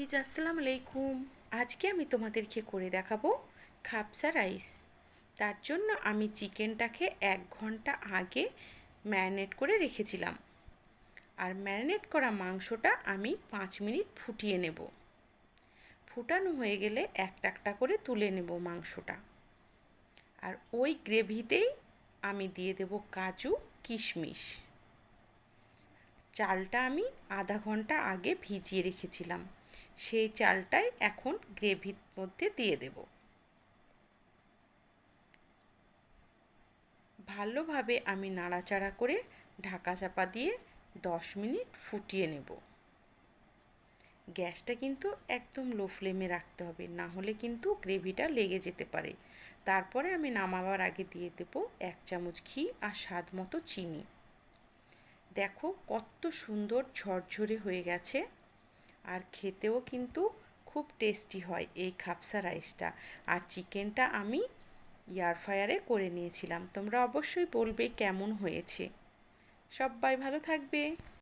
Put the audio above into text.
Guys, আসসালামু আলাইকুম। আজকে আমি তোমাদেরকে করে দেখাবো খাপসা রাইস। তার জন্য আমি চিকেনটাকে 1 ঘন্টা আগে ম্যারিনেট করে রেখেছিলাম, আর ম্যারিনেট করা মাংসটা আমি 5 মিনিট ফুটিয়ে নেব। ফুটানো হয়ে গেলে একটা একটা করে তুলে নেব মাংসটা, আর ওই গ্রেভিতেই আমি দিয়ে দেব কাজু কিশমিশ। চালটা আমি আধা ঘন্টা আগে ভিজিয়ে রেখেছিলাম, সেই চালটাই এখন গ্রেভির মধ্যে দিয়ে দেব। ভালোভাবে আমি নাড়াচাড়া করে ঢাকা চাপা দিয়ে 10 মিনিট ফুটিয়ে নেব। গ্যাসটা কিন্তু একদম লো ফ্লেমে রাখতে হবে, না হলে কিন্তু গ্রেভিটা লেগে যেতে পারে। তারপরে আমি নামাবার আগে দিয়ে দেব 1 চামচ ঘি আর স্বাদ মতো চিনি। দেখো কত সুন্দর ঝরঝরে হয়ে গেছে, আর খেতেও কিন্তু খুব টেস্টি হয় এই খাপসা রাইসটা। আর চিকেনটা আমি এয়ার ফ্রায়ারে করে নিয়েছিলাম। তোমরা অবশ্যই বলবে কেমন হয়েছে। সবাই ভালো থাকবে।